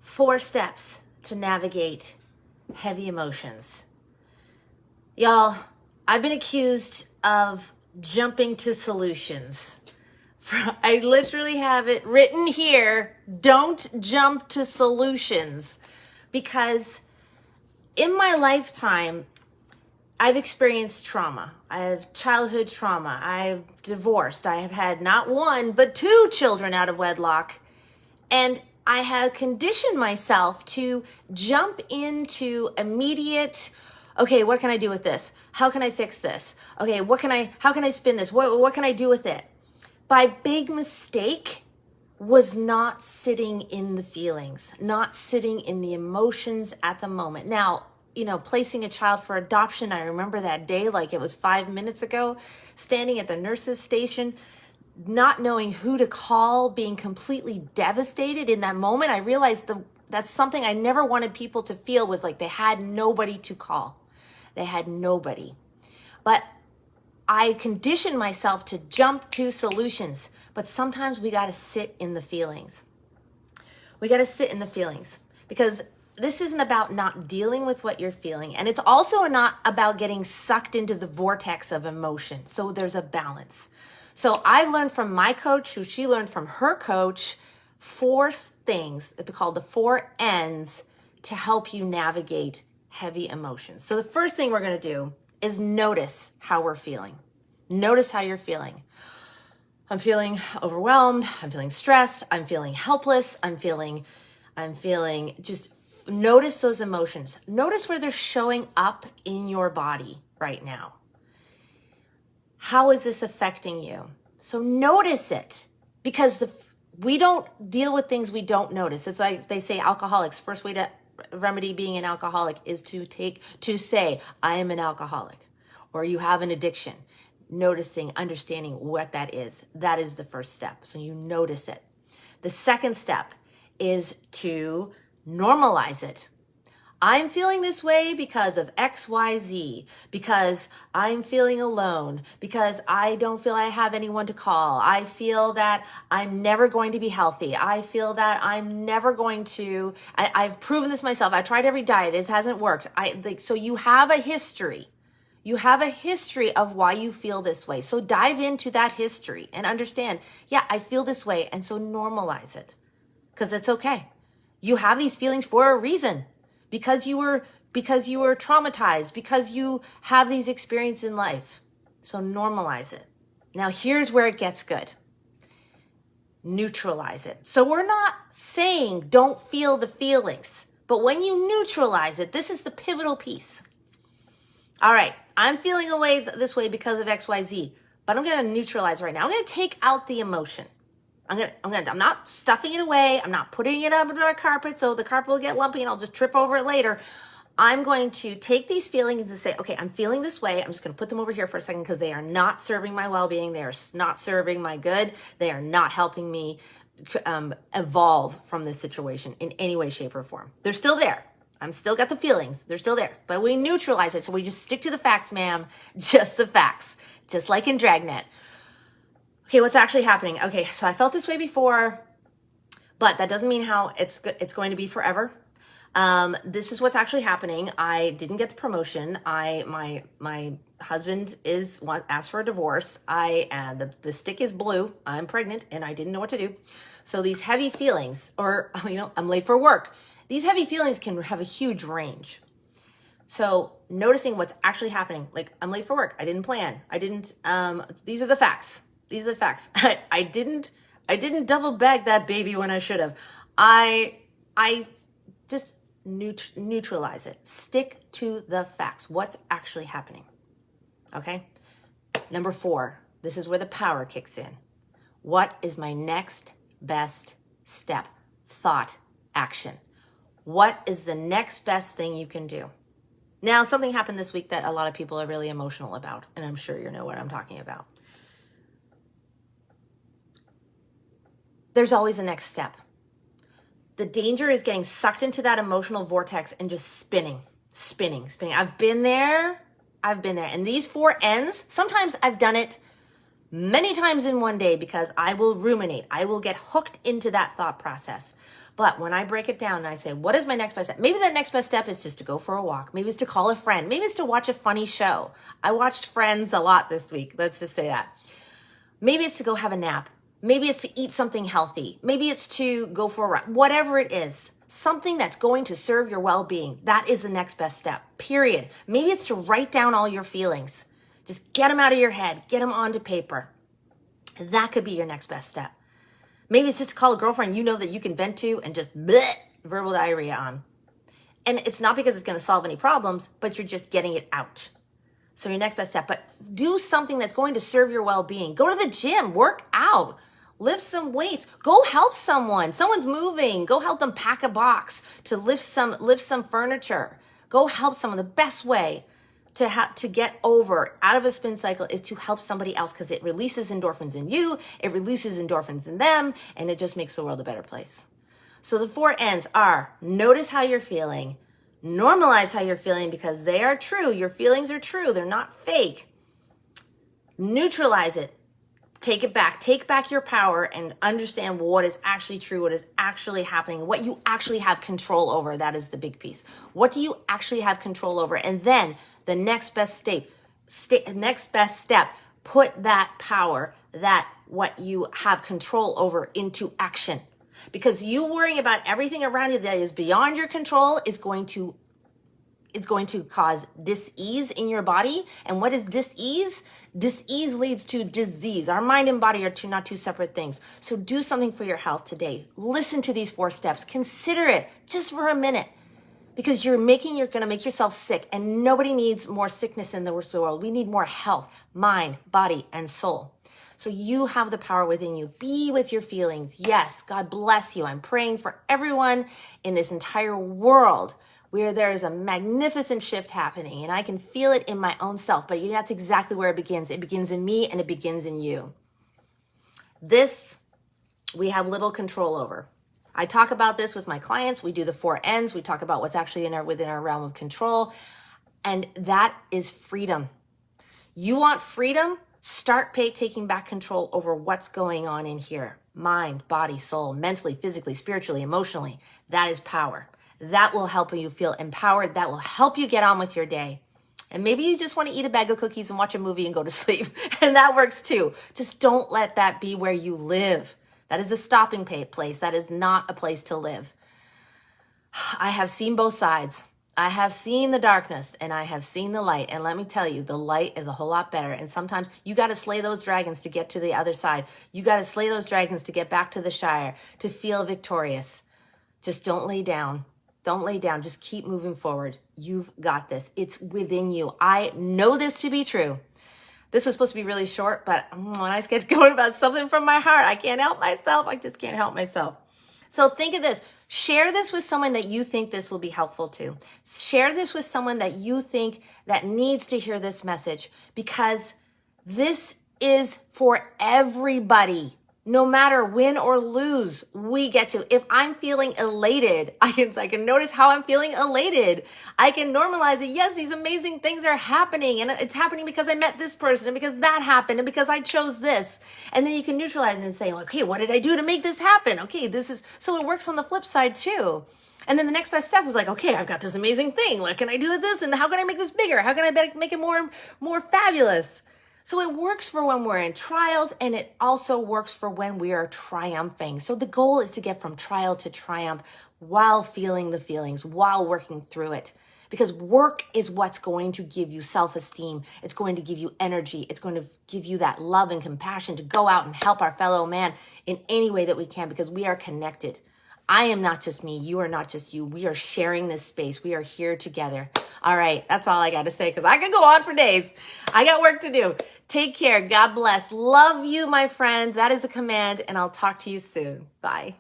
4 steps to navigate heavy emotions. Y'all, I've been accused of jumping to solutions. I literally have it written here, don't jump to solutions, because in my lifetime, I've experienced trauma. I have childhood trauma. I've divorced. I have had not 1, but 2 children out of wedlock. And I have conditioned myself to jump into immediate, okay, what can I do with this? How can I fix this? Okay, how can I spin this? What can I do with it? My big mistake was not sitting in the feelings, not sitting in the emotions at the moment. Now, placing a child for adoption, I remember that day like it was 5 minutes ago, standing at the nurse's station, not knowing who to call, being completely devastated in that moment. I realized that's something I never wanted people to feel, was like they had nobody to call. They had nobody. But I conditioned myself to jump to solutions. But sometimes we got to sit in the feelings. We got to sit in the feelings, because this isn't about not dealing with what you're feeling. And it's also not about getting sucked into the vortex of emotion. So there's a balance. So I learned from my coach, who she learned from her coach, 4 things that are called the 4 N's to help you navigate heavy emotions. So the first thing we're going to do is notice how we're feeling. Notice how you're feeling. I'm feeling overwhelmed. I'm feeling stressed. I'm feeling helpless. I'm feeling just notice those emotions. Notice where they're showing up in your body right now. How is this affecting you? So notice it, because we don't deal with things we don't notice. It's like they say alcoholics, first way to remedy being an alcoholic is to say, I am an alcoholic, or you have an addiction. Noticing, understanding what that is the first step. So you notice it. The second step is to normalize it. I'm feeling this way because of XYZ, because I'm feeling alone, because I don't feel I have anyone to call. I feel that I'm never going to be healthy. I feel that I'm never going to, I've proven this myself. I tried every diet. It hasn't worked. So you have a history. You have a history of why you feel this way. So dive into that history and understand, yeah, I feel this way. And so normalize it, because it's okay. You have these feelings for a reason, because you were traumatized, because you have these experiences in life. So normalize it. Now here's where it gets good. Neutralize it. So we're not saying don't feel the feelings, but when you neutralize it, this is the pivotal piece. All right, I'm feeling this way because of XYZ, but I'm going to neutralize right now. I'm going to take out the emotion. I'm not stuffing it away. I'm not putting it under our carpet so the carpet will get lumpy and I'll just trip over it later. I'm going to take these feelings and say, okay, I'm feeling this way. I'm just going to put them over here for a second, because they are not serving my well-being. They are not serving my good. They are not helping me evolve from this situation in any way, shape, or form. They're still there. I'm still got the feelings. They're still there. But we neutralize it. So we just stick to the facts, ma'am. Just the facts. Just like in Dragnet. Okay, what's actually happening? Okay, so I felt this way before, but that doesn't mean how it's going to be forever. This is what's actually happening. I didn't get the promotion. My husband asked for a divorce. The stick is blue. I'm pregnant and I didn't know what to do. So these heavy feelings, or I'm late for work. These heavy feelings can have a huge range. So noticing what's actually happening, like I'm late for work. I didn't plan. These are the facts. These are the facts. I didn't double bag that baby when I should have. I just neutralize it. Stick to the facts. What's actually happening? Okay. Number 4, this is where the power kicks in. What is my next best step? Thought, action. What is the next best thing you can do? Now, something happened this week that a lot of people are really emotional about, and I'm sure you know what I'm talking about. There's always a next step. The danger is getting sucked into that emotional vortex and just spinning. I've been there. And these 4 N's, sometimes I've done it many times in one day because I will ruminate. I will get hooked into that thought process. But when I break it down and I say, what is my next best step? Maybe that next best step is just to go for a walk. Maybe it's to call a friend. Maybe it's to watch a funny show. I watched Friends a lot this week. Let's just say that. Maybe it's to go have a nap. Maybe it's to eat something healthy. Maybe it's to go for a run. Whatever it is, something that's going to serve your well-being. That is the next best step, period. Maybe it's to write down all your feelings. Just get them out of your head. Get them onto paper. That could be your next best step. Maybe it's just to call a girlfriend you know that you can vent to and just bleh, verbal diarrhea on. And it's not because it's going to solve any problems, but you're just getting it out. So your next best step, but do something that's going to serve your well-being. Go to the gym, work out, lift some weights, go help someone. Someone's moving. Go help them pack a box, to lift some furniture. Go help someone. The best way to get over out of a spin cycle is to help somebody else, because it releases endorphins in you, it releases endorphins in them, and it just makes the world a better place. So the 4 N's are: notice how you're feeling, normalize how you're feeling because they are true. Your feelings are true. They're not fake. Neutralize it. Take it back. Take back your power and understand what is actually true, what is actually happening, what you actually have control over. That is the big piece. What do you actually have control over? And then the next best step, put that power, that what you have control over, into action. Because you worrying about everything around you that is beyond your control is going to cause dis-ease in your body. And what is dis-ease? Dis-ease leads to disease. Our mind and body are not two separate things. So do something for your health today. Listen to these 4 steps. Consider it just for a minute, because you're going to make yourself sick, and nobody needs more sickness in the world. We need more health, mind, body, and soul. So you have the power within you. Be with your feelings. Yes, God bless you. I'm praying for everyone in this entire world where there is a magnificent shift happening, and I can feel it in my own self, but that's exactly where it begins. It begins in me, and it begins in you. This, we have little control over. I talk about this with my clients. We do the 4 N's. We talk about what's actually within our realm of control, and that is freedom. You want freedom? Start taking back control over what's going on in here. Mind, body, soul, mentally, physically, spiritually, emotionally. That is power. That will help you feel empowered. That will help you get on with your day. And maybe you just want to eat a bag of cookies and watch a movie and go to sleep. And that works too. Just don't let that be where you live. That is a stopping place. That is not a place to live. I have seen both sides. I have seen the darkness and I have seen the light. And let me tell you, the light is a whole lot better. And sometimes you got to slay those dragons to get to the other side. You got to slay those dragons to get back to the Shire, to feel victorious. Just don't lay down. Don't lay down. Just keep moving forward. You've got this. It's within you. I know this to be true. This was supposed to be really short, but when I get going about something from my heart, I can't help myself. I just can't help myself. So think of this. Share this with someone that you think this will be helpful to. Share this with someone that you think that needs to hear this message, because this is for everybody. No matter win or lose, we get to. If I'm feeling elated, I can notice how I'm feeling elated. I can normalize it. Yes, these amazing things are happening, and it's happening because I met this person, and because that happened, and because I chose this. And then you can neutralize it and say, okay, what did I do to make this happen? Okay, so it works on the flip side too. And then the next best step is like, okay, I've got this amazing thing. What can I do with this? And how can I make this bigger? How can I make it more fabulous? So it works for when we're in trials, and it also works for when we are triumphing. So the goal is to get from trial to triumph while feeling the feelings, while working through it. Because work is what's going to give you self-esteem. It's going to give you energy. It's going to give you that love and compassion to go out and help our fellow man in any way that we can, because we are connected. I am not just me. You are not just you. We are sharing this space. We are here together. All right. That's all I got to say, because I could go on for days. I got work to do. Take care. God bless. Love you, my friend. That is a command, and I'll talk to you soon. Bye.